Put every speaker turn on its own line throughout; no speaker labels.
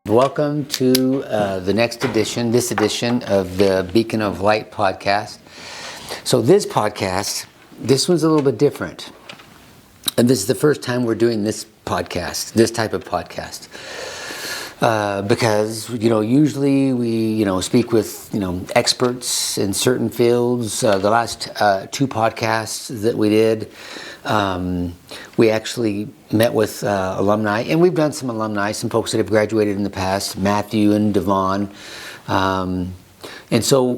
Welcome to this edition of the Beacon of Light podcast. So this podcast, this one's a little bit different. And this is the first time we're doing this podcast, this type of podcast. Because, usually we, speak with, experts in certain fields. The last two podcasts that we did, we actually met with alumni, and we've done some alumni, some folks that have graduated in the past, Matthew and Devon. And so,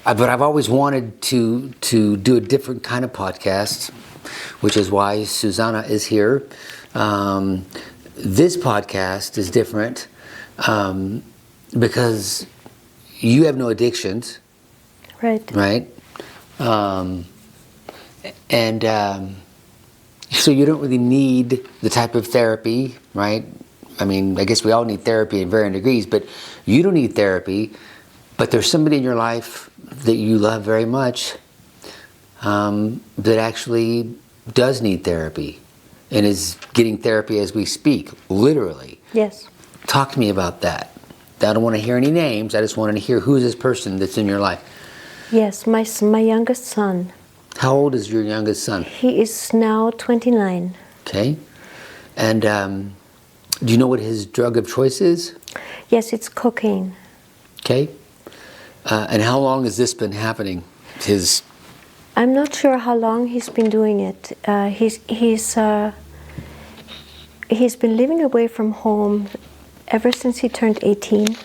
but I've always wanted to do a different kind of podcast, which is why Susana is here. This podcast is different because you have no addictions. Right? So you don't really need the type of therapy, right? I mean, I guess we all need therapy in varying degrees, but you don't need therapy. But there's somebody in your life that you love very much that actually does need therapy and is getting therapy as we speak, literally.
Yes.
Talk to me about that. I don't want to hear any names. I just wanted to hear who is this person that's in your life.
Yes, my youngest son.
How old is your youngest son?
He is now 29.
Okay. And do you know what his drug of choice is?
Yes, it's cocaine.
Okay. And how long has this been happening?
I'm not sure how long he's been doing it. He's been living away from home ever since he turned 18.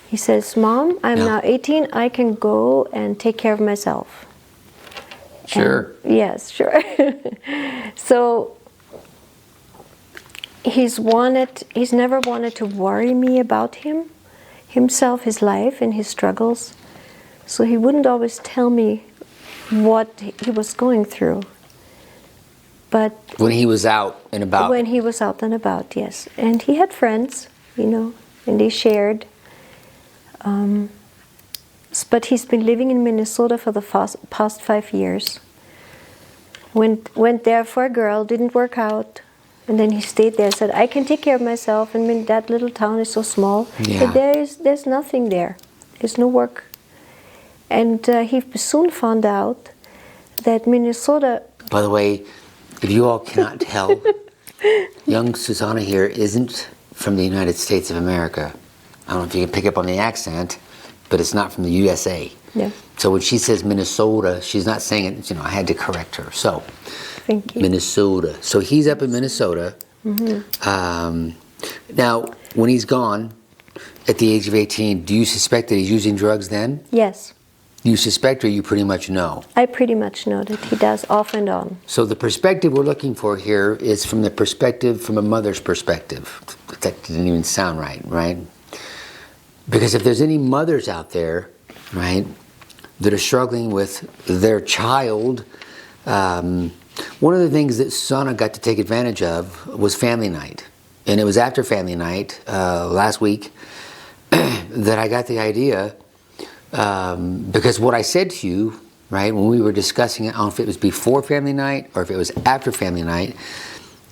He says, "Mom, I'm now 18. I can go and take care of myself."
Sure.
And, yes, sure. So he's never wanted to worry me about himself, his life, and his struggles. So he wouldn't always tell me what he was going through. But
when he was out and about.
When he was out and about, yes. And he had friends, and they shared. But he's been living in Minnesota for the past 5 years. Went there for a girl, didn't work out. And then he stayed there, said, "I can take care of myself." And that little town is so small.
Yeah.
But there's nothing there. There's no work. And he soon found out that Minnesota...
By the way, if you all cannot tell, young Susana here isn't from the United States of America. I don't know if you can pick up on the accent, but it's not from the USA.
Yeah.
So when she says Minnesota, she's not saying it, I had to correct her. So,
thank you.
Minnesota. So he's up in Minnesota. Mm-hmm. Now, when he's gone at the age of 18, do you suspect that he's using drugs then?
Yes.
You suspect, or you pretty much know?
I pretty much know that he does, off and on.
So the perspective we're looking for here is from a mother's perspective. That didn't even sound right? Because if there's any mothers out there, right, that are struggling with their child, one of the things that Susana got to take advantage of was family night. And it was after family night last week that I got the idea, because what I said to you, right, when we were discussing it, I don't know if it was before family night or if it was after family night,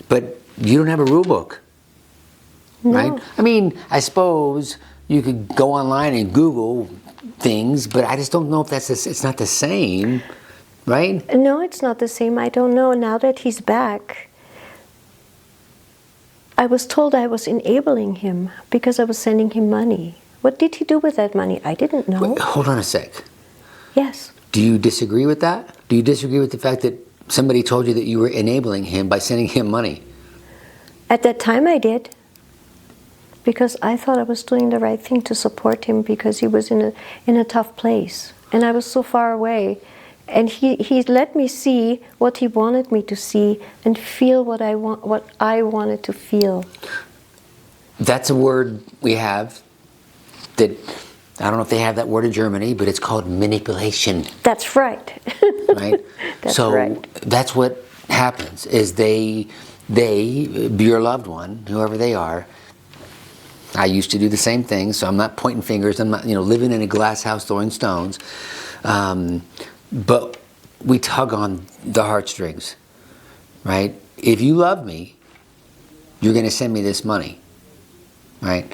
but you don't have a rule book, right? I mean, I suppose you could go online and Google things, but I just don't know if it's not the same, right?
No, it's not the same. I don't know. Now that he's back, I was told I was enabling him because I was sending him money. What did he do with that money? I didn't know.
Wait, hold on a sec.
Yes.
Do you disagree with that? Do you disagree with the fact that somebody told you that you were enabling him by sending him money?
At that time I did. Because I thought I was doing the right thing to support him because he was in a tough place. And I was so far away. And he let me see what he wanted me to see and feel what I wanted to feel.
That's a word we have that, I don't know if they have that word in Germany, but it's called manipulation.
That's right.
Right?
That's
so
right.
That's what happens, is they, your loved one, whoever they are, I used to do the same thing, so I'm not pointing fingers, I'm not, living in a glass house throwing stones. But we tug on the heartstrings. right? If you love me, you're going to send me this money, right?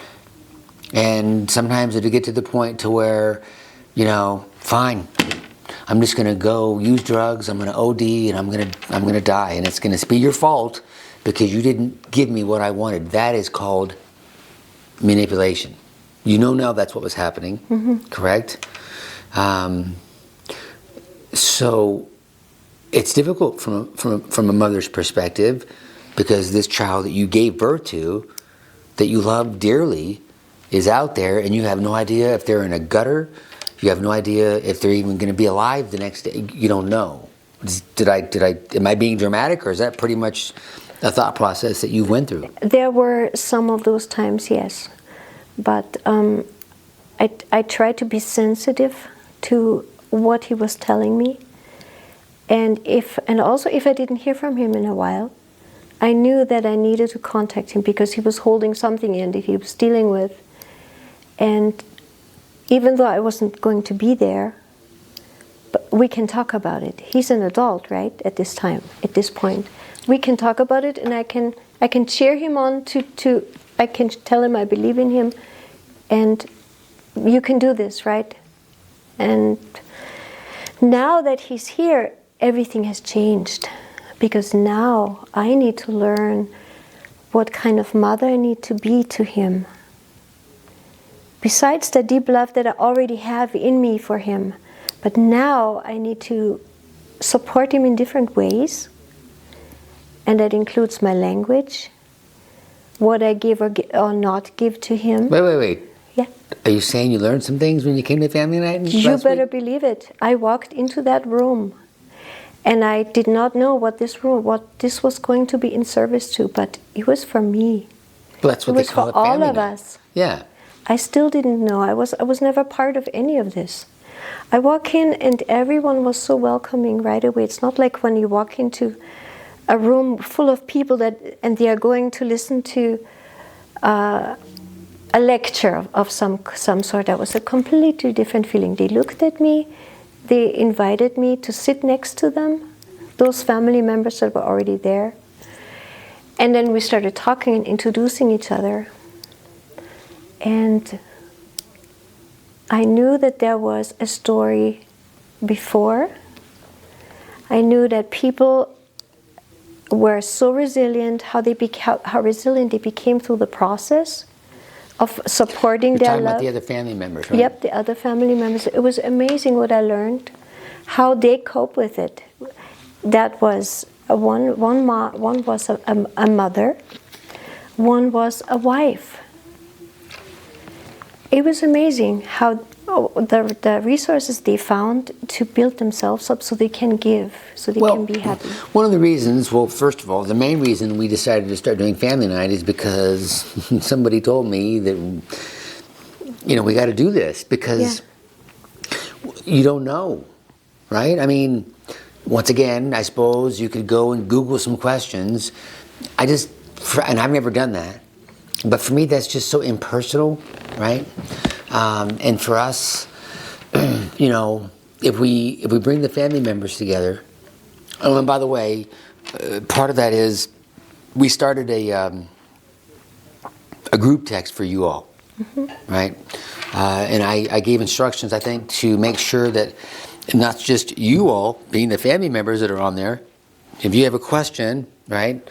And sometimes it'll get to the point to where, you know, fine, I'm just going to go use drugs, I'm going to OD, and I'm going to die, and it's going to be your fault because you didn't give me what I wanted. That is called manipulation. You know now that's what was happening, correct? So it's difficult from a mother's perspective, because this child that you gave birth to, that you love dearly, is out there, and you have no idea if they're in a gutter. You have no idea if they're even going to be alive the next day. You don't know. Am I being dramatic, or is that pretty much a thought process that you went through?
There were some of those times, yes. But I tried to be sensitive to what he was telling me. And also if I didn't hear from him in a while, I knew that I needed to contact him, because he was holding something in that he was dealing with. And even though I wasn't going to be there, but we can talk about it. He's an adult, right? At this point, we can talk about it, and I can cheer him on I can tell him I believe in him, and you can do this, right? And now that he's here, everything has changed, because now I need to learn what kind of mother I need to be to him. Besides the deep love that I already have in me for him, but now I need to support him in different ways, and that includes my language, what I give or not give to him.
Wait.
Yeah.
Are you saying you learned some things when you came to family night
You
last
better
week?
believe it. I walked into that room, and I did not know what this was going to be in service to, but it was for me.
Well, that's what
It
they
was
call
for
it, family
all of
night.
us.
Yeah.
I still didn't know. I was never part of any of this. I walk in and everyone was so welcoming right away. It's not like when you walk into a room full of people and they are going to listen to a lecture of some sort. That was a completely different feeling. They looked at me. They invited me to sit next to them, those family members that were already there. And then we started talking and introducing each other. And I knew that there was a story before. I knew that people were so resilient, how resilient they became through the process of supporting
You're
their
talking
love.
about the other family members, right?
Yep, the other family members. It was amazing what I learned, how they cope with it. That was one was a mother, one was a wife. It was amazing how the resources they found to build themselves up so they can give, so they can be happy.
One of the reasons, first of all, the main reason we decided to start doing family night is because somebody told me that, we got to do this, because you don't know, right? I mean, once again, I suppose you could go and Google some questions. And I've never done that. But for me, that's just so impersonal, right? And for us, if we bring the family members together, and by the way, part of that is we started a group text for you all, right? And I gave instructions, I think, to make sure that not just you all, being the family members that are on there, if you have a question, right,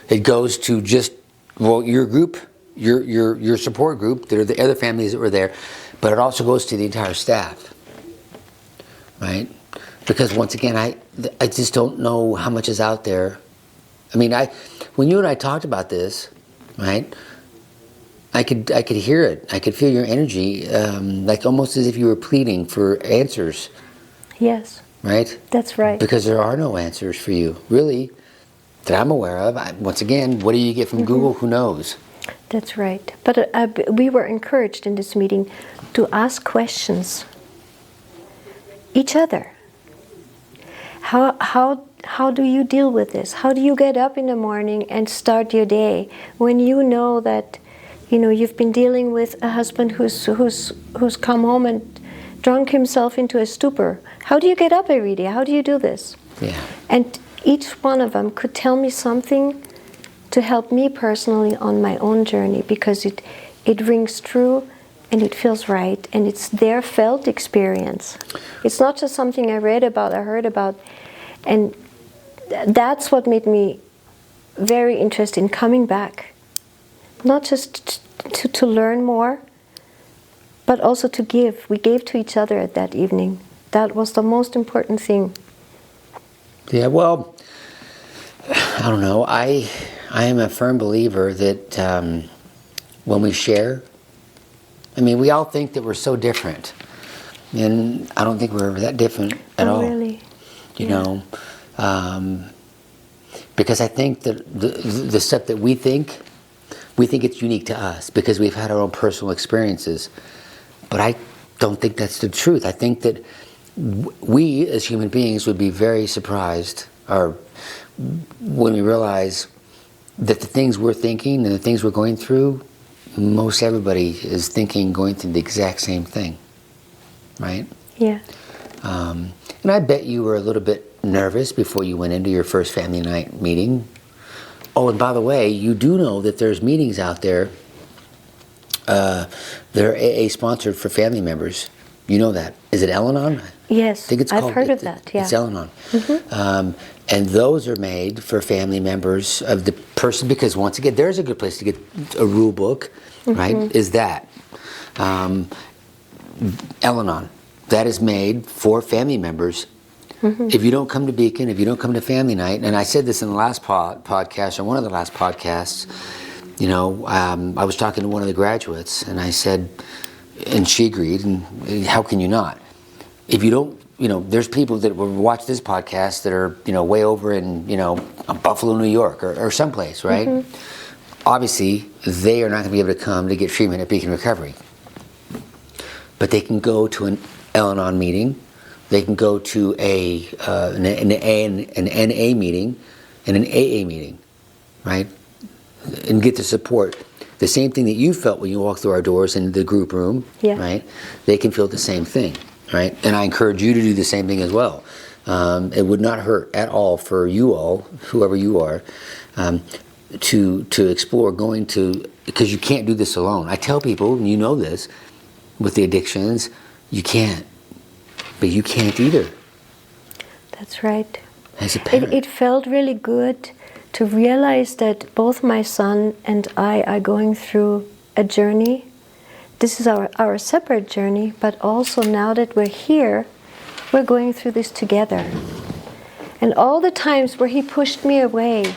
it goes to just, your group, your support group, there are the other families that were there, but it also goes to the entire staff, right? Because once again, I just don't know how much is out there. I mean, when you and I talked about this, right, I could hear it. I could feel your energy, like almost as if you were pleading for answers.
Yes.
Right?
That's right.
Because there are no answers for you, really, that I'm aware of. Once again, what do you get from Google? Who knows?
That's right. But we were encouraged in this meeting to ask questions. Each other. How do you deal with this? How do you get up in the morning and start your day when you know that, you've been dealing with a husband who's come home and drunk himself into a stupor? How do you get up every day? How do you do this?
Yeah.
And each one of them could tell me something to help me personally on my own journey, because it rings true and it feels right, and it's their felt experience. It's not just something I read about, I heard about, and that's what made me very interested in coming back. Not just to learn more, but also to give. We gave to each other at that evening. That was the most important thing.
Yeah, well, I don't know. I am a firm believer that when we share, I mean, we all think that we're so different, and I don't think we're ever that different at all.
Really?
You know, because I think that the stuff that we think it's unique to us because we've had our own personal experiences. But I don't think that's the truth. I think that we as human beings would be very surprised or when we realize that the things we're thinking and the things we're going through, most everybody is thinking, going through the exact same thing, right?
Yeah.
And I bet you were a little bit nervous before you went into your first family night meeting. Oh, and by the way, you do know that there's meetings out there. They're AA sponsored for family members. You know that. Is it Al-Anon?
Yes,
I think it's
I've
called,
heard of that, yeah.
It's Al-Anon. And those are made for family members of the person, because once again, there's a good place to get a rule book, right? Is that. Al-Anon. That is made for family members. If you don't come to Beacon, if you don't come to family night, and I said this in the last podcast, or one of the last podcasts, you know, I was talking to one of the graduates, and I said, and she agreed, and how can you not? If you don't, you know, there's people that will watch this podcast that are, you know, way over in, you know, Buffalo, New York, or someplace, right? Obviously, they are not going to be able to come to get treatment at Beacon Recovery. But they can go to an Al-Anon meeting, they can go to an NA meeting, and an AA meeting, right? And get the support. The same thing that you felt when you walked through our doors in the group room, right? They can feel the same thing, right? And I encourage you to do the same thing as well. It would not hurt at all for you all, whoever you are, to explore going to, because you can't do this alone. I tell people, and you know this, with the addictions, you can't. But you can't either.
That's right.
As a parent.
It felt really good to realize that both my son and I are going through a journey. This is our separate journey, but also now that we're here, we're going through this together. And all the times where he pushed me away,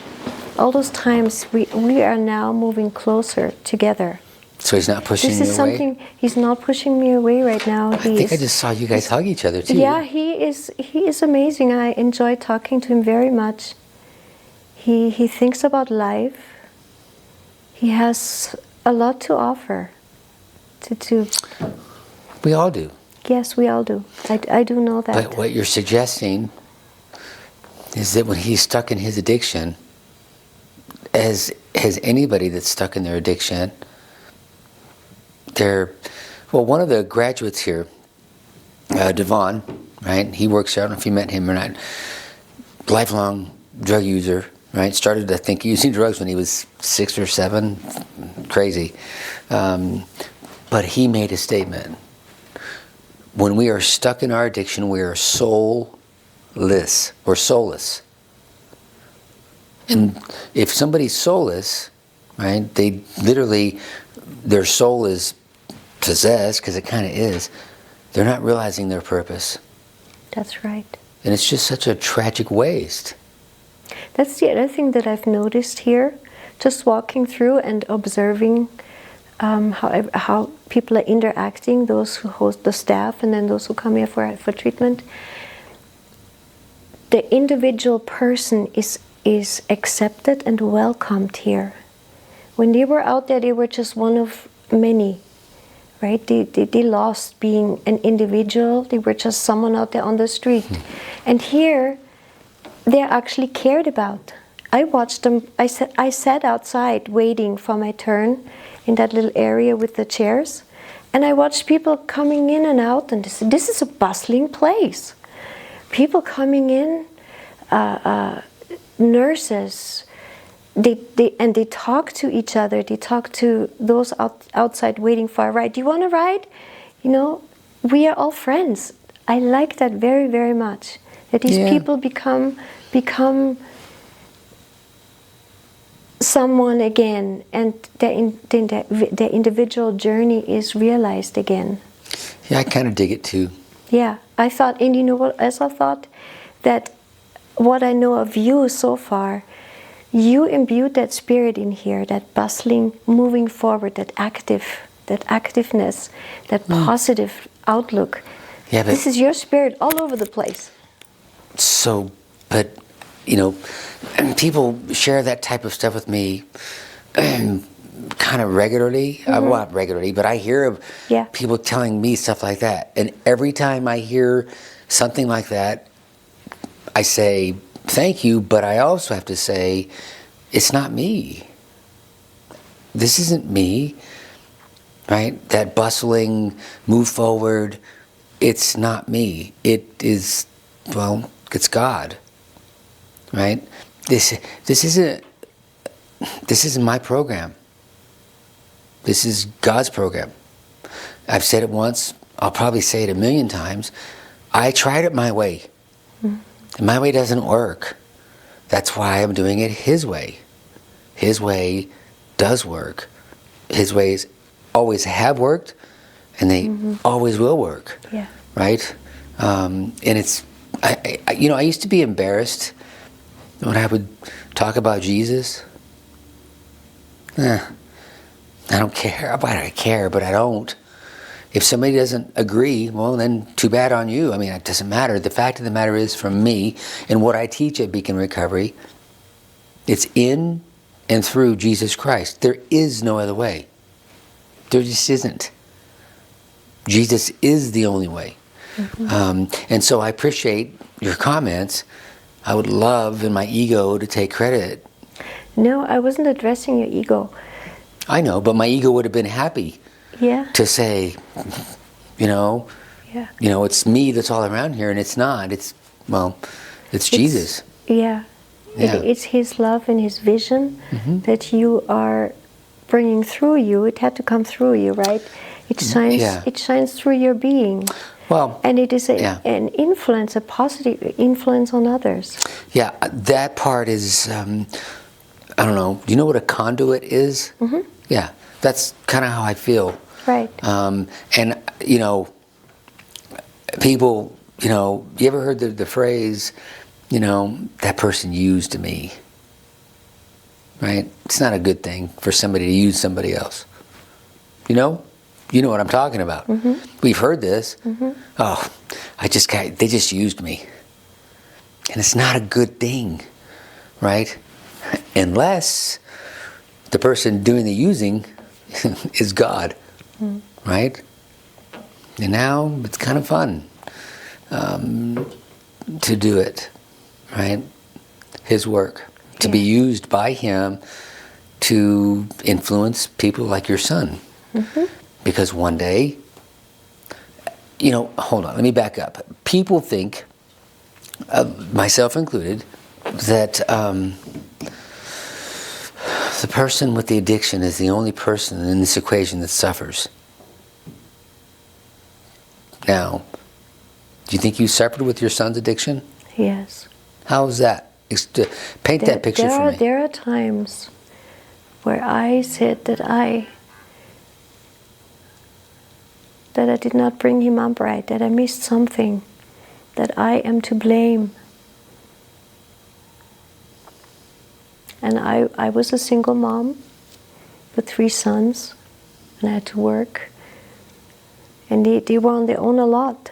all those times we are now moving closer together.
So he's not pushing you away?
This is something, he's not pushing me away right now.
I think I just saw you guys hug each other too.
Yeah, he is amazing. I enjoy talking to him very much. He thinks about life. He has a lot to offer.
We all do.
Yes, we all do. I do know that.
But what you're suggesting is that when he's stuck in his addiction, as anybody that's stuck in their addiction, one of the graduates here, Devon, right? He works here. I don't know if you met him or not. Lifelong drug user, right? Started, I think, using drugs when he was 6 or 7. Crazy. But he made a statement. When we are stuck in our addiction, we are soulless or soulless. And if somebody's soulless, right, they literally, their soul is possessed, because it kind of is, they're not realizing their purpose.
That's right.
And it's just such a tragic waste.
That's the other thing that I've noticed here, just walking through and observing how people are interacting, those who host the staff and then those who come here for treatment. The individual person is accepted and welcomed here. When they were out there, they were just one of many, right? They lost being an individual. They were just someone out there on the street. And here, they're actually cared about. I watched them. I sat outside waiting for my turn in that little area with the chairs, and I watched people coming in and out. And this is a bustling place. People coming in, nurses, they talk to each other. They talk to those outside waiting for a ride. Do you want a ride? You know, we are all friends. I like that very, very much. That these people become someone again, and their individual journey is realized again.
Yeah, I kind of dig it too.
Yeah, I thought, and you know what else I thought? That what I know of you so far, you imbued that spirit in here, that bustling, moving forward, that activeness, that positive outlook.
Yeah, but
this is your spirit all over the place.
So, but, you know, and people share that type of stuff with me kind of regularly. Well, not regularly, but I hear of people telling me stuff like that. And every time I hear something like that, I say, thank you, but I also have to say, it's not me. This isn't me, right? That bustling, move forward, it's not me. It is, well, it's God, right? This isn't my program. This is God's program. I've said it once, I'll probably say it 1,000,000 times. I tried it my way. And my way doesn't work. That's why I'm doing it His way. His way does work. His ways always have worked, and they always will work.
Yeah.
Right? And it's, I used to be embarrassed when I would talk about Jesus. I don't care. Why do I care? But I don't. If somebody doesn't agree, well, then too bad on you. I mean, it doesn't matter. The fact of the matter is, from me and what I teach at Beacon Recovery, it's in and through Jesus Christ. There is no other way. There just isn't. Jesus is the only way. And so I appreciate your comments. I would love in my ego to take credit.
No, I wasn't addressing your ego.
I know, but my ego would have been happy to say, it's me that's all around here, and it's not. It's Jesus.
It's His love and His vision that you are bringing through you. It had to come through you, right? It shines. It shines through your being.
Well,
and it is an influence, a positive influence on others. Yeah,
that part is. I don't know. Do you know what a conduit is? Yeah, that's kind of how I feel.
Right.
And people, you ever heard the phrase, that person used me, right? It's not a good thing for somebody to use somebody else. You know what I'm talking about. We've heard this. Oh, they just used me. And it's not a good thing, right? Unless the person doing the using is God, right? And now it's kind of fun to do it, right? His work, to be used by Him to influence people like your son. Because one day, hold on, let me back up. People think, myself included, that the person with the addiction is the only person in this equation that suffers. Now, do you think you suffered with your son's addiction?
Yes.
How is that? Paint that picture for me.
There are times where I said that I did not bring him up right, that I missed something, that I am to blame. And I was a single mom with 3 sons, and I had to work. And they were on their own a lot.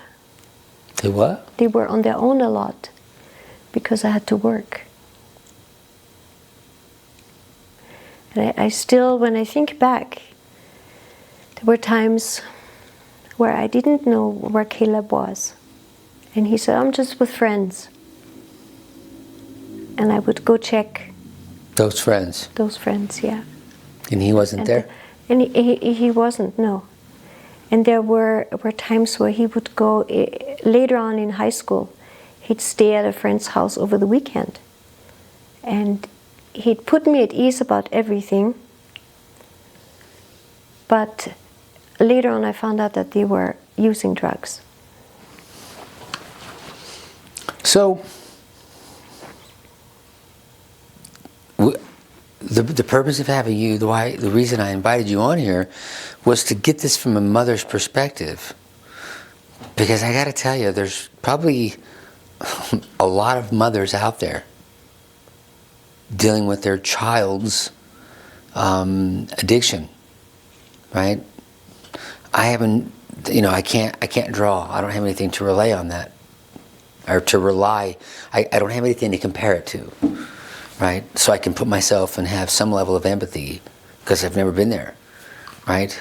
They what?
They were on their own a lot because I had to work. And I still, when I think back, there were times where I didn't know where Caleb was. And he said, I'm just with friends. And I would go check.
Those friends?
Those friends, yeah.
And he wasn't there?
And he wasn't, no. And there were times where he would go, later on in high school, he'd stay at a friend's house over the weekend. and he'd put me at ease about everything. But later on I found out that they were using drugs.
So, the purpose of having you, the reason I invited you on here, was to get this from a mother's perspective. Because I got to tell you, there's probably a lot of mothers out there dealing with their child's addiction, right? I can't draw. I don't have anything to rely on that, or to rely. I don't have anything to compare it to, right? So I can put myself and have some level of empathy because I've never been there, right?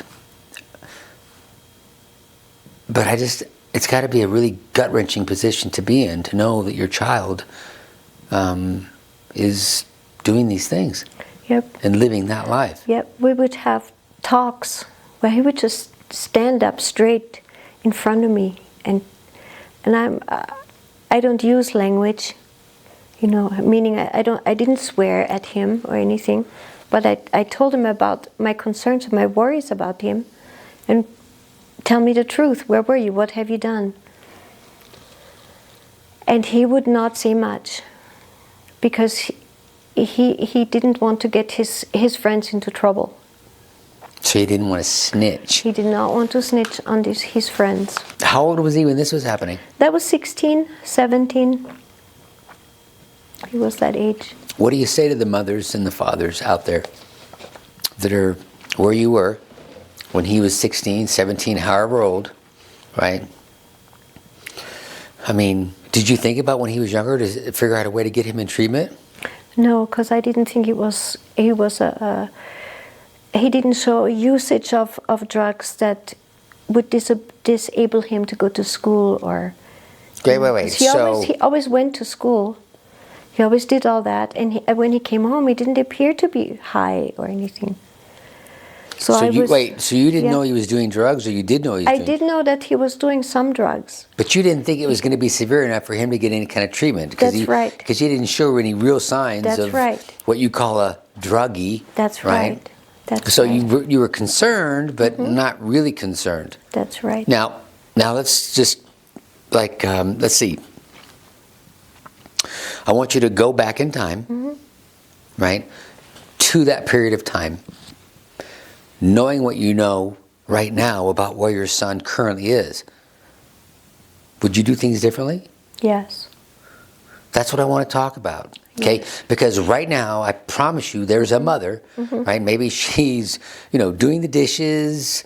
But it's got to be a really gut-wrenching position to be in, to know that your child is doing these things.
Yep.
And living that life.
Yep. We would have talks where he would just stand up straight in front of me, and I don't use language, meaning I didn't swear at him or anything, but I told him about my concerns and my worries about him, and tell me the truth. Where were you? What have you done? And he would not say much, because he didn't want to get his friends into trouble.
So he didn't want to snitch.
He did not want to snitch on his friends.
How old was he when this was happening?
That was 16, 17. He was that age.
What do you say to the mothers and the fathers out there that are where you were when he was 16, 17, however old, right? I mean, did you think about when he was younger to figure out a way to get him in treatment?
No, because I didn't think he didn't show usage of drugs that would disable him to go to school or...
Wait.
He always went to school. He always did all that. And when he came home, he didn't appear to be high or anything. So you didn't know he was doing drugs, or you did know he was doing... I did know that he was doing some drugs.
But you didn't think it was going to be severe enough for him to get any kind of treatment.
That's right.
Because you didn't show any real signs of what you call a druggie.
That's right.
So you were concerned, but not really concerned.
That's right.
Now let's just, let's see. I want you to go back in time, right, to that period of time, knowing what you know right now about where your son currently is. Would you do things differently?
Yes.
That's what I want to talk about. Okay, because right now, I promise you, there's a mother, right? Maybe she's, doing the dishes,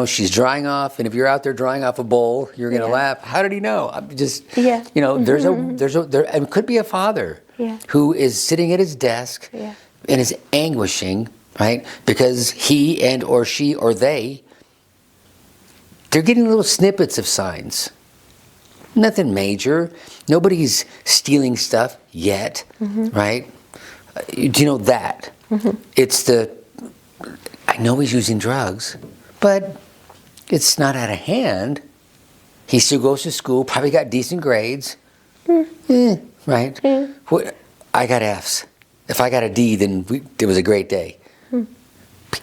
she's drying off, and if you're out there drying off a bowl, you're going to laugh. How did he know? I'm just, there's and it could be a father who is sitting at his desk and is anguishing, right? Because he and or she or they're getting little snippets of signs. Nothing major. Nobody's stealing stuff yet, right? Do you know that? It's I know he's using drugs, but it's not out of hand. He still goes to school, probably got decent grades. Right? I got Fs. If I got a D, then it was a great day.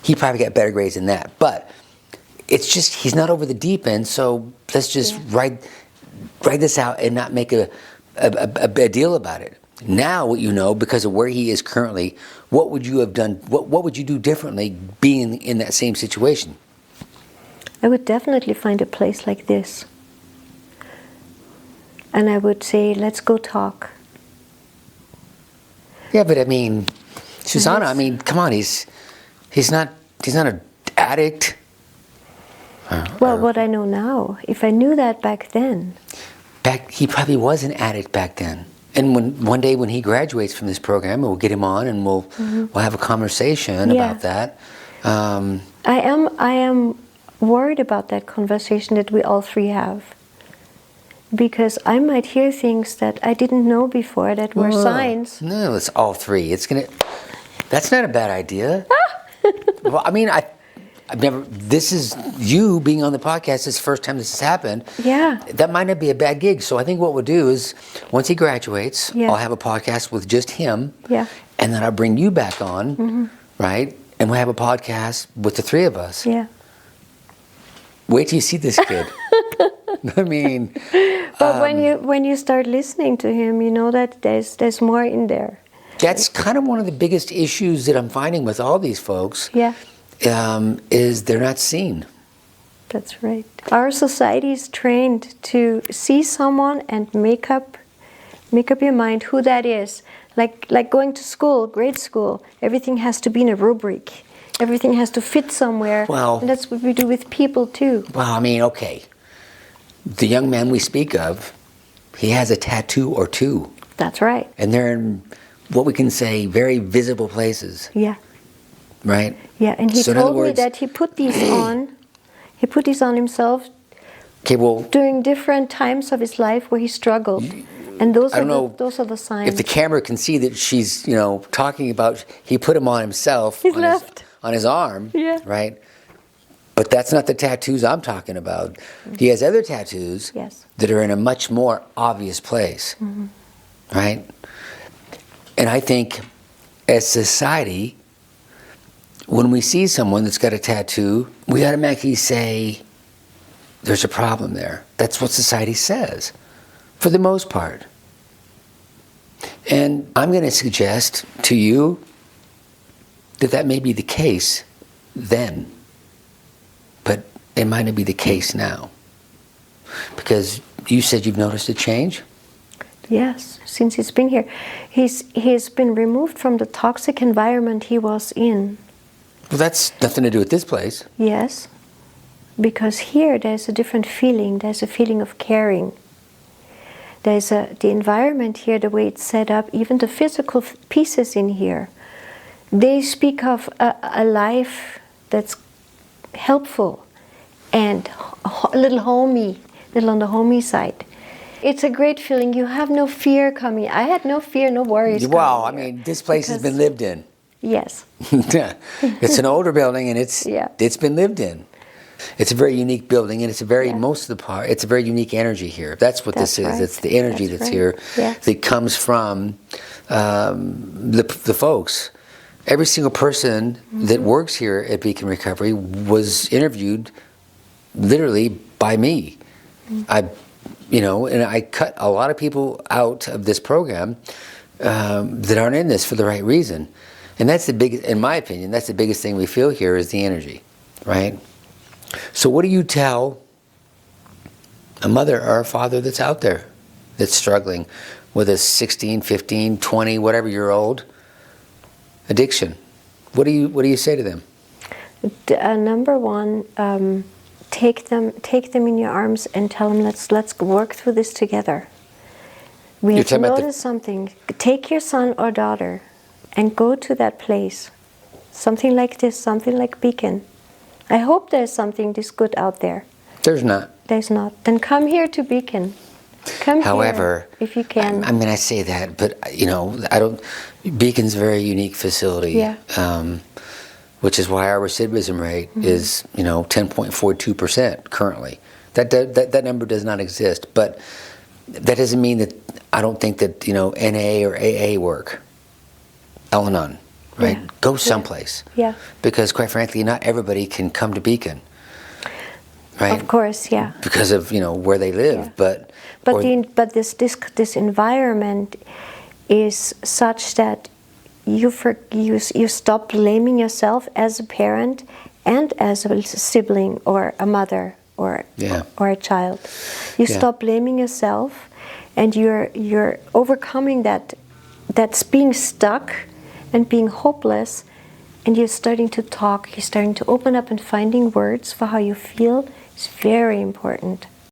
He probably got better grades than that. But it's just, he's not over the deep end, so let's just ride this out and not make a deal about it. Now what you know, because of where he is currently, what would you have done, what would you do differently being in that same situation?
I would definitely find a place like this. And I would say, let's go talk.
Yeah, but I mean, Susana, come on, he's not an addict.
Well, what I know now, if I knew that back then.
He probably was an addict back then. And one day when he graduates from this program, we'll get him on and we'll have a conversation about that.
I am worried about that conversation that we all three have. Because I might hear things that I didn't know before that were signs.
No, it's all three. That's not a bad idea. Well, I've never, this is you being on the podcast, it's the first time this has happened.
Yeah.
That might not be a bad gig. So I think what we'll do is, once he graduates, I'll have a podcast with just him.
Yeah.
and then I'll bring you back on, right? And we'll have a podcast with the three of us.
Yeah.
Wait till you see this kid. I mean,
But when you start listening to him, you know that there's more in there.
that's kind of one of the biggest issues that I'm finding with all these folks.
Yeah.
Is they're not seen.
That's right. Our society is trained to see someone and make up your mind who that is. Like going to school, grade school, everything has to be in a rubric. Everything has to fit somewhere.
Well,
and that's what we do with people too.
Well, I mean, okay. The young man we speak of, he has a tattoo or two.
That's right.
And they're in what we can say very visible places.
Yeah.
Right?
Yeah, and he
So in
told
other
me
words-
that he put these on. He put these on himself
Okay, well,
during different times of his life where he struggled. And those
I don't know
those are the signs.
if the camera can see that she's, talking about, he put them on himself.
His
on
left.
on his arm.
Yeah.
Right? But that's not the tattoos I'm talking about. He has other tattoos
Yes.
that are in a much more obvious place. Right? And I think as society, when we see someone that's got a tattoo, we automatically say, there's a problem there. That's what society says, for the most part. And I'm going to suggest to you that that may be the case then, but it might not be the case now. Because you said you've noticed a change?
Yes, since he's been here. He's been removed from the toxic environment he was in.
Well, that's nothing to do with this place.
Yes, because here there's a different feeling. There's a feeling of caring. There's the environment here, the way it's set up, even the physical pieces in here. They speak of a life that's helpful and a little homey, little on the homey side. It's a great feeling. You have no fear coming. I had no fear, no worries.
Well, I
coming here.
mean, this place has been lived in.
Yes.
It's an older building, and it's been lived in. It's a very unique building, and it's a very most of the part. It's a very unique energy here. That's what this is.
Right.
It's the energy that's here that comes from the folks. Every single person that works here at Beacon Recovery was interviewed, literally by me. And I cut a lot of people out of this program that aren't in this for the right reason. And that's the biggest, in my opinion, that's the biggest thing we feel here is the energy, right? So what do you tell a mother or a father that's out there that's struggling with a 16, 15, 20, whatever year old addiction? What do you say to them?
Number one, take them in your arms and tell them let's work through this together. We have to notice something. Take your son or daughter and go to that place. Something like this, something like Beacon. I hope there's something this good out there.
There's not.
There's not. Then come here to Beacon. Come
However,
here if you can.
I mean, I say that, but I don't. Beacon's a very unique facility.
Yeah.
Which is why our recidivism rate is 10.42% currently. That number does not exist, but that doesn't mean that I don't think that NA or AA work. Al-Anon, right?
Yeah.
Go someplace.
Yeah.
Because quite frankly, not everybody can come to Beacon. Right?
Of course, yeah.
Because of where they live,
But this environment is such that you stop blaming yourself as a parent and as a sibling or a mother or a child. You stop blaming yourself, and you're overcoming that's being stuck and being hopeless, and you're starting to talk. You're starting to open up and finding words for how you feel. It's very important.